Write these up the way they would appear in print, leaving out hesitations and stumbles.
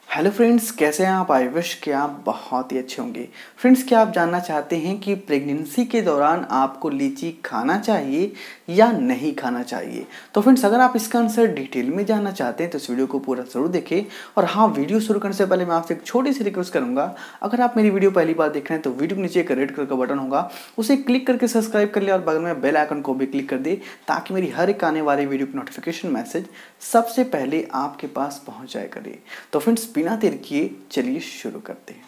Hello friends, कैसे हैं आप? आई विश कि आप बहुत ही अच्छे होंगे। फ्रेंड्स, क्या आप जानना चाहते हैं कि प्रेगनेंसी के दौरान आपको लीची खाना चाहिए या नहीं खाना चाहिए? तो फ्रेंड्स, अगर आप इसका आंसर डिटेल में जानना चाहते हैं तो इस वीडियो को पूरा ज़रूर देखें। और हाँ, वीडियो शुरू करने से पहले मैं आपसे एक छोटी सी रिक्वेस्ट करूँगा, अगर आप मेरी वीडियो पहली बार देख रहे हैं तो वीडियो के नीचे एक रेड कलर का बटन होगा, उसे क्लिक करके सब्सक्राइब कर ले और बगल में बेल आइकन को भी क्लिक कर दे, ताकि मेरी हर एक आने वाली वीडियो की नोटिफिकेशन मैसेज सबसे पहले आपके पास पहुँच जाया करे। तो फ्रेंड्स, बिना देर किए चलिए शुरू करते हैं।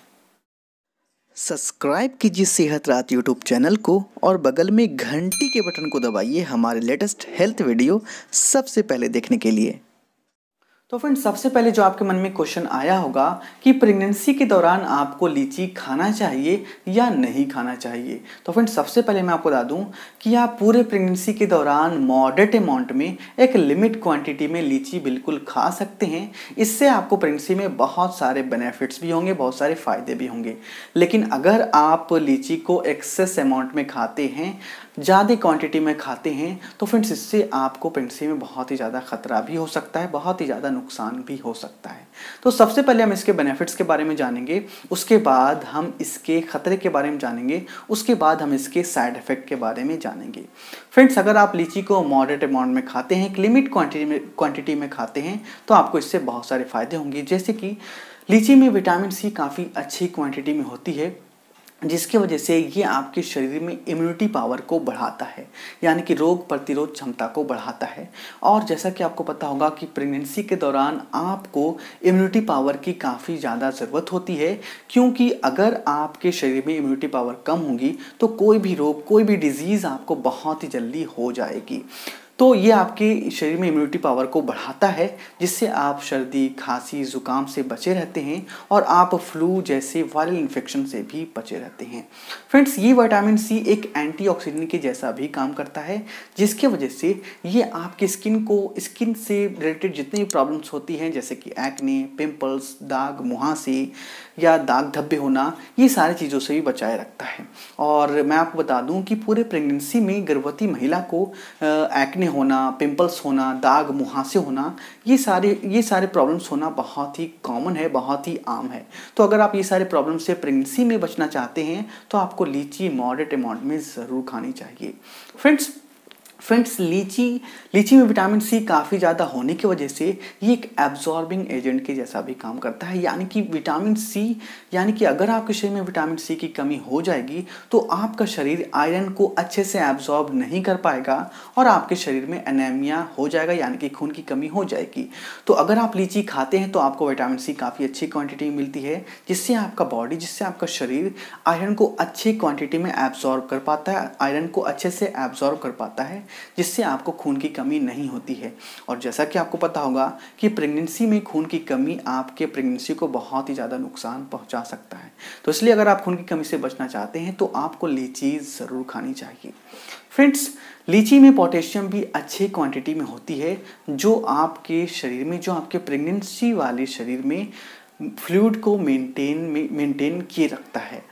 सब्सक्राइब कीजिए सेहत रात यूट्यूब चैनल को और बगल में घंटी के बटन को दबाइए हमारे लेटेस्ट हेल्थ वीडियो सबसे पहले देखने के लिए। तो फ्रेंड्स, सबसे पहले जो आपके मन में क्वेश्चन आया होगा कि प्रेगनेंसी के दौरान आपको लीची खाना चाहिए या नहीं खाना चाहिए। तो फ्रेंड्स, सबसे पहले मैं आपको बता दूं कि आप पूरे प्रेगनेंसी के दौरान मॉडरेट अमाउंट में एक लिमिट क्वांटिटी में लीची बिल्कुल खा सकते हैं। इससे आपको प्रेगनेंसी में बहुत सारे बेनिफिट्स भी होंगे, बहुत सारे फ़ायदे भी होंगे। लेकिन अगर आप लीची को एक्सेस अमाउंट में खाते हैं, ज़्यादा क्वांटिटी में खाते हैं, तो फ्रेंड्स इससे आपको प्रेगनेंसी में बहुत ही ज़्यादा खतरा भी हो सकता है, बहुत ही ज़्यादा नुकसान भी हो सकता है। तो सबसे पहले हम इसके बेनिफिट्स के बारे में जानेंगे, उसके बाद हम इसके खतरे के बारे में जानेंगे, उसके बाद हम इसके साइड इफ़ेक्ट के बारे में जानेंगे। फ्रेंड्स, अगर आप लीची को मॉडरेट अमाउंट में खाते हैं, एक लिमिट क्वांटिटी में खाते हैं, तो आपको इससे बहुत सारे फ़ायदे होंगे। जैसे कि लीची में विटामिन सी काफ़ी अच्छी क्वांटिटी में होती है, जिसकी वजह से ये आपके शरीर में इम्यूनिटी पावर को बढ़ाता है, यानी कि रोग प्रतिरोध क्षमता को बढ़ाता है। और जैसा कि आपको पता होगा कि प्रेगनेंसी के दौरान आपको इम्यूनिटी पावर की काफ़ी ज़्यादा ज़रूरत होती है, क्योंकि अगर आपके शरीर में इम्यूनिटी पावर कम होगी तो कोई भी रोग, कोई भी डिजीज़ आपको बहुत ही जल्दी हो जाएगी। तो ये आपके शरीर में इम्यूनिटी पावर को बढ़ाता है, जिससे आप सर्दी, खांसी, ज़ुकाम से बचे रहते हैं और आप फ्लू जैसे वायरल इन्फेक्शन से भी बचे रहते हैं। फ्रेंड्स, ये विटामिन सी एक एंटीऑक्सीडेंट के जैसा भी काम करता है, जिसके वजह से ये आपकी स्किन से रिलेटेड जितनी भी प्रॉब्लम्स होती हैं, जैसे कि एक्ने, पिंपल्स, दाग, मुहासे या दाग धब्बे होना, ये सारी चीज़ों से भी बचाए रखता है। और मैं आपको बता दूं कि पूरे प्रेगनेंसी में गर्भवती महिला को एक्ने होना, पिंपल्स होना, दाग, मुहासे होना, ये सारे प्रॉब्लम्स होना बहुत ही कॉमन है, बहुत ही आम है। तो अगर आप ये सारे प्रॉब्लम से प्रेगनेंसी में बचना चाहते हैं तो आपको लीची मॉडरेट अमाउंट में ज़रूर खानी चाहिए। फ्रेंड्स, लीची में विटामिन सी काफ़ी ज़्यादा होने की वजह से ये एक एब्जॉर्बिंग एजेंट के जैसा भी काम करता है, यानी कि विटामिन सी, यानी कि अगर आपके शरीर में विटामिन सी की कमी हो जाएगी तो आपका शरीर आयरन को अच्छे से एब्जॉर्ब नहीं कर पाएगा और आपके शरीर में एनीमिया हो जाएगा, यानी कि खून की कमी हो जाएगी। तो अगर आप लीची खाते हैं तो आपको विटामिन सी काफ़ी अच्छी क्वान्टिटी में मिलती है, जिससे आपका शरीर आयरन को अच्छी क्वान्टिटी में एब्जॉर्ब कर पाता है, आयरन को अच्छे से एब्जॉर्ब कर पाता है, जिससे आपको खून की कमी नहीं होती है। और जैसा कि आपको पता होगा कि प्रेगनेंसी में खून की कमी आपके प्रेगनेंसी को बहुत ही ज़्यादा नुकसान पहुंचा सकता है। तो इसलिए अगर आप खून की कमी से बचना चाहते हैं तो आपको लीची ज़रूर खानी चाहिए। फ्रेंड्स, लीची में पोटेशियम भी अच्छी क्वांटिटी में होती है, जो आपके शरीर में, जो आपके प्रेगनेंसी वाले शरीर में फ्लूइड को मेंटेन किए रखता है।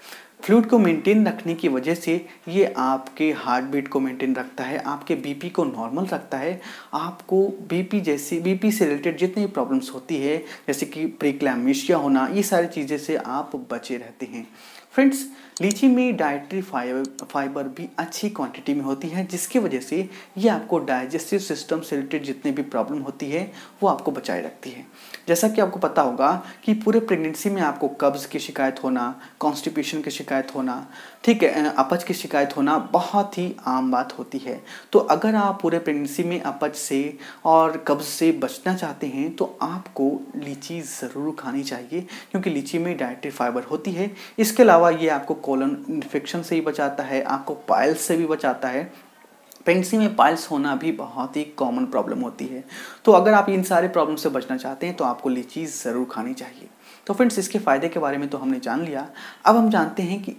फ्लूइड को मेंटेन रखने की वजह से ये आपके हार्ट बीट को मेंटेन रखता है, आपके बीपी को नॉर्मल रखता है, आपको बीपी से रिलेटेड जितनी प्रॉब्लम्स होती है, जैसे कि प्रीक्लैम्सिया होना, ये सारी चीज़ें से आप बचे रहते हैं। फ्रेंड्स, लीची में डाइटरी फाइबर भी अच्छी क्वांटिटी में होती है, जिसकी वजह से ये आपको डाइजेस्टिव सिस्टम से रिलेटेड जितनी भी प्रॉब्लम होती है वो आपको बचाए रखती है। जैसा कि आपको पता होगा कि पूरे प्रेगनेंसी में आपको कब्ज़ की शिकायत होना, कॉन्स्टिपेशन की शिकायत होना, ठीक है, अपच की शिकायत होना बहुत ही आम बात होती है। तो अगर आप पूरे प्रेगनेंसी में अपच से और कब्ज़ से बचना चाहते हैं तो आपको लीची ज़रूर खानी चाहिए, क्योंकि लीची में डाइटरी फाइबर होती है। इसके अलावा ये आपको कोलन इन्फेक्शन से ही बचाता है, आपको पाइल्स से भी बचाता है। प्रेगनेंसी में पाइल्स होना भी बहुत ही कॉमन प्रॉब्लम होती है। तो अगर आप इन सारे प्रॉब्लम से बचना चाहते हैं तो आपको लीची ज़रूर खानी चाहिए। तो फ्रेंड्स, इसके फ़ायदे के बारे में तो हमने जान लिया। अब हम जानते हैं कि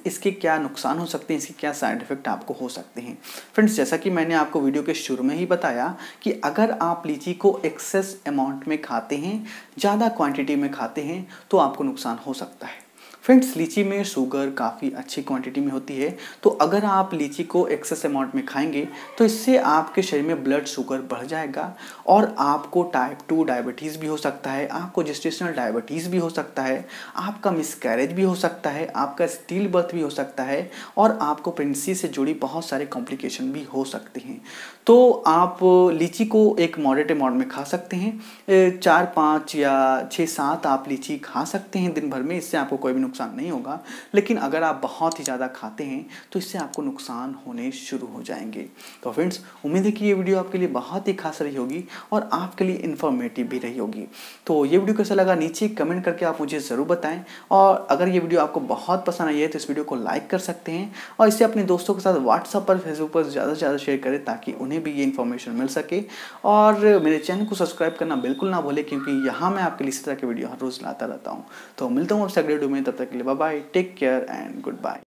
इसके क्या नुकसान हो सकते हैं, इसके क्या साइड इफ़ेक्ट आपको हो सकते हैं। फ्रेंड्स, जैसा कि मैंने आपको वीडियो के शुरू में ही बताया कि अगर आप लीची को एक्सेस अमाउंट में खाते हैं, ज़्यादा क्वांटिटी में खाते हैं, तो आपको नुकसान हो सकता है। फ्रेंड्स, लीची में शुगर काफ़ी अच्छी क्वांटिटी में होती है, तो अगर आप लीची को एक्सेस अमाउंट में खाएंगे तो इससे आपके शरीर में ब्लड शुगर बढ़ जाएगा और आपको टाइप 2 डायबिटीज़ भी हो सकता है, आपको जेस्टेशनल डायबिटीज़ भी हो सकता है, आपका मिसकैरेज भी हो सकता है, आपका स्टिल बर्थ भी हो सकता है और आपको प्रेगनेंसी से जुड़ी बहुत सारे कॉम्प्लिकेशन भी हो सकते हैं। तो आप लीची को एक मॉडरेट अमाउंट में खा सकते हैं, 4-5 या 6-7 आप लीची खा सकते हैं दिन भर में, इससे आपको कोई भी नुकसान नहीं होगा। लेकिन अगर आप बहुत ही ज़्यादा खाते हैं तो इससे आपको नुकसान होने शुरू हो जाएंगे। तो फ्रेंड्स, उम्मीद है कि ये वीडियो आपके लिए बहुत ही खास रही होगी और आपके लिए इन्फॉर्मेटिव भी रही होगी। तो ये वीडियो कैसा लगा नीचे कमेंट करके आप मुझे ज़रूर बताएं, और अगर ये वीडियो आपको बहुत पसंद आई है तो इस वीडियो को लाइक कर सकते हैं और इसे अपने दोस्तों के साथ व्हाट्सएप पर, फेसबुक पर ज़्यादा से ज़्यादा शेयर करें ताकि उन्हें भी ये इन्फॉर्मेशन मिल सके। और मेरे चैनल को सब्सक्राइब करना बिल्कुल ना भूलें, क्योंकि यहाँ मैं आपके लिए इस तरह के वीडियो हर रोज़ लाता रहता हूँ। तो मिलता हूँ आपसे अगले वीडियो में, तब तक के लिए bye bye, take care and good bye.